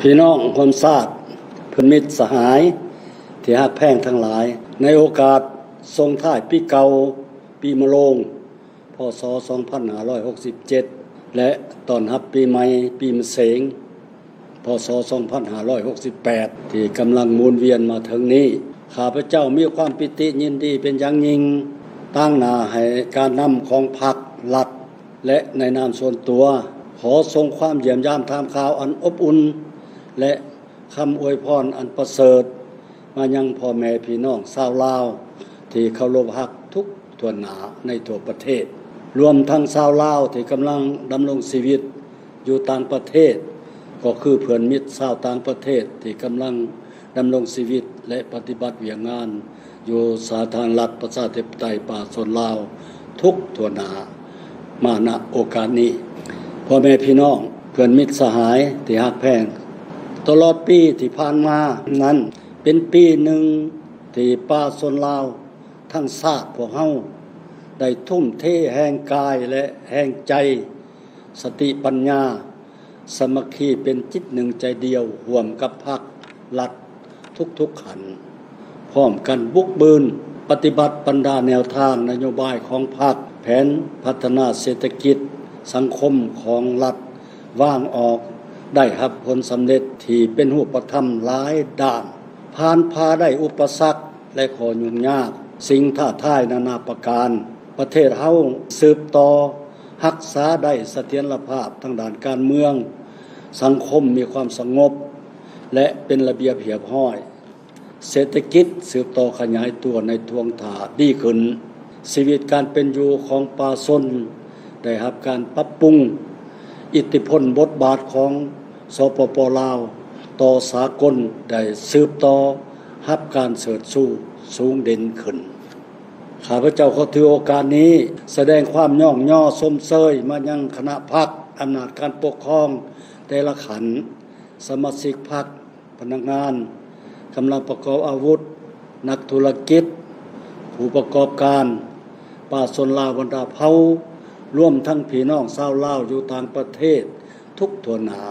พี่น้องความทราบเพื่อนมิตรสหายที่ฮักแพงทั้งหลายในโอกาสทรงท้ายปีเก่าปีมะโรงพ.ศ. 2567และตอนรับปีใหม่ปีมะเสงพ.ศ. 2568ที่กำลังหมุนเวียนมาถึงนี้ข้าพเจ้ามีความปิติยินดีเป็นอย่างยิ่งตั้งหน้าให้การนำของพรรครัฐและในนามส่วนตัวขอส่งความเยี่ยมยามทามข่าวอันอบอุ่นและคำอวยพรอันประเสริฐมายังพ่อแม่พี่น้องชาวลาวที่เคารพรักทุกทั่วหน้าในทั่วประเทศรวมทั้งชาวลาวที่กำลังดำรงชีวิตอยู่ต่างประเทศก็คือเพื่อนมิตรชาวต่างประเทศที่กำลังดำรงชีวิตและปฏิบัติเวียงงานอยู่สาธารณรัฐประชาธิปไตยป่าชนลาวทุกทั่วหน้ามาณโอกาสนี้พ่อแม่พี่น้องเพื่อนมิตรสหายที่ฮักแพงตลอดปีที่ผ่านมานั้นเป็นปีหนึ่งที่ป่าชนลาวทั้งชาติพวกเฮาได้ทุ่มเทแห่งกายและแห่งใจสติปัญญาสามัคคีเป็นจิตหนึ่งใจเดียวร่วมกับพรรครัฐทุกๆขันพร้อมกันบุกบืนปฏิบัติบรรดาแนวทางนโยบายของพรรคแผนพัฒนาเศรษฐกิจสังคมของรัฐวางออกได้รับผลสำเร็จที่เป็นรูปธรรมหลายด้านผ่านพาได้อุปสรรคและข้อยุ่งยากสิ่งท้าทายนานาประการประเทศเฮาสืบต่อรักษาได้เสถียรภาพทางด้านการเมืองสังคมมีความสงบและเป็นระเบียบเรียบร้อยเศรษฐกิจสืบต่อขยายตัวในทวงถาดีขึ้นชีวิตการเป็นอยู่ของป่าชนได้รับการปรับปรุงอิทธิพลบทบาทของสปป.ลาวต่อสากลได้สืบต่อรับการเสริฐสู้สูงเด่นขึ้นข้าพเจ้าขอถือโอกาสนี้แสดงความย่องย่อชมเชยมายังคณะพรรคอำนาจการปกครองแต่ละขันสมาชิกพรรคพนักงานกำลังประกอบอาวุธนักธุรกิจผู้ประกอบการป่าชนลาวบรรดาเผ่ารวมทั้งพี่น้องชาวลาวอยู่ต่างประเทศทุกทั่วหน้า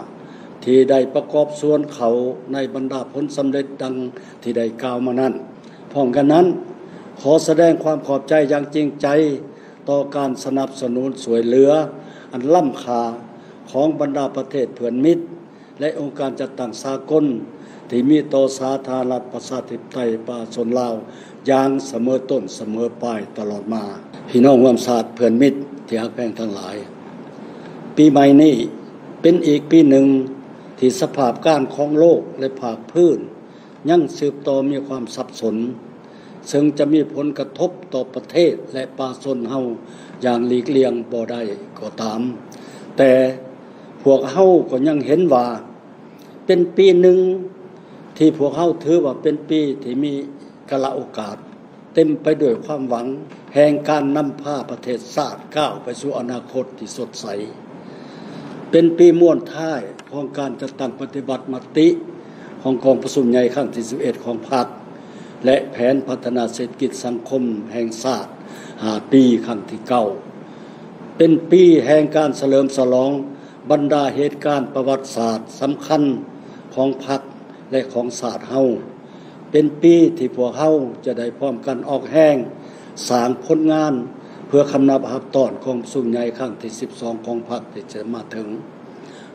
ที่ได้ประกอบส่วนเขาในบรรดาผลสำเร็จดังที่ได้กล่าวมานั้นพร้อมกันนั้นขอแสดงความขอบใจอย่างจริงใจต่อการสนับสนุนช่วยเหลืออันล้ำค่าของบรรดาประเทศเพื่อนมิตรและองค์การจัดตั้งสากลที่มีต่อสาธารณรัฐประชาธิปไตยป่าชนลาวอย่างเสมอต้นเสมอปลายตลอดมาพี่น้องร่วมชาติเพื่อนมิตรที่ฮักแพงทั้งหลายปีใหม่นี้เป็นอีกปีหนึ่งที่สภาพการของโลกและภาคพื้นยังสืบต่อมีความสับสนซึ่งจะมีผลกระทบต่อประเทศและป่าชนเฮาอย่างหลีกเลี่ยงบ่ได้ก็ตามแต่พวกเฮาก็ยังเห็นว่าเป็นปีหนึ่งที่พวกเฮาถือว่าเป็นปีที่มีกาลโอกาสเต็มไปด้วยความหวังแห่งการนำพาประเทศชาติก้าวไปสู่อนาคตที่สดใสเป็นปีม่วนท้ายของการจัดตั้งปฏิบัติมติของกองประชุมใหญ่ครั้งที่11ของพรรคและแผนพัฒนาเศรษฐกิจสังคมแห่งชาติ5 ปีครั้งที่9เป็นปีแห่งการเฉลิมฉลองบรรดาเหตุการณ์ประวัติศาสตร์สำคัญของพรรคและของชาติเฮาเป็นปีที่พวกเฮาจะได้พร้อมกันออกแห้งสร้างผลงานเพื่อคำนับหับตอนของประชุมใหญ่ครั้งที่12ของพรรคที่จะมาถึง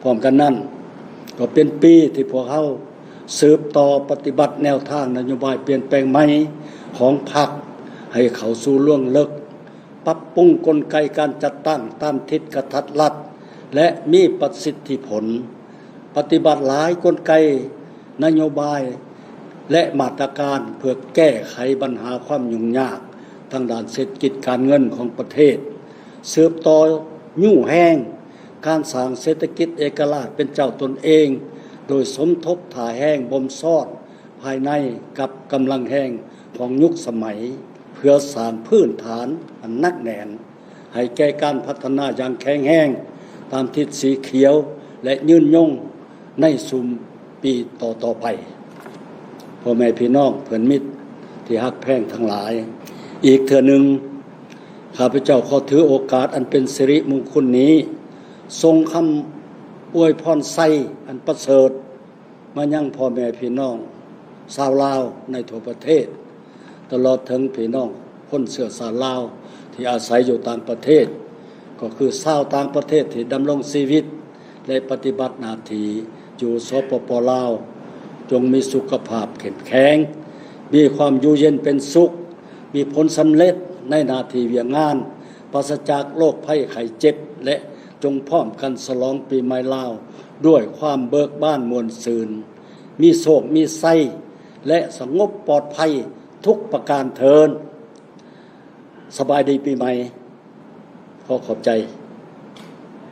พร้อมกันนั้นก็เป็นปีที่พวกเฮาสืบต่อปฏิบัติแนวทางนโยบายเปลี่ยนแปลงใหม่ของพรรคให้เข้าสู่ล่วงลึกปรับปรุงกลไกการจัดตั้งตามทิศกทัดรัดและมีประสิทธิผลปฏิบัติหลายกลไกนโยบายและมาตรการเพื่อแก้ไขปัญหาความยุ่งยากทางด้านเศรษฐกิจการเงินของประเทศสืบต่อยู่แห้งการสร้างเศรษฐกิจเอกราชเป็นเจ้าตนเองโดยสมทบถ่าแห้งบ่มซ่อนภายในกับกำลังแห้งของยุคสมัยเพื่อสร้างพื้นฐานอันนักแน่นให้แก่การพัฒนาอย่างแข็งแรงตามทิศสีเขียวและยืนยงในสู่ปีต่อไปพ่อแม่พี่น้องเพื่อนมิตรที่ฮักแพงทั้งหลายอีกเทื่อหนึ่งข้าพเจ้าขอถือโอกาสอันเป็นสิริมงคลนี้ทรงคำอวยพรไสอันประเสริฐ มายังพ่อแม่พี่น้องชาวลาวในทั่วประเทศตลอดถึงพี่น้องคนเชื้อสายลาวที่อาศัยอยู่ต่างประเทศก็คือชาวต่างประเทศที่ดำรงชีวิตและปฏิบัติหน้าที่อยู่สปป.ลาวจงมีสุขภาพเข้มแข็งมีความอยู่เย็นเป็นสุขมีผลสำเร็จในหน้าที่เวียงงานปราศจากโรคภัยไข้เจ็บและจงพร้อมกันฉลองปีใหม่ลาวด้วยความเบิกบานม่วนซื่นมีโศกมีไส้และสงบปลอดภัยทุกประการเทินสบายดีปีใหม่ขอขอบใจ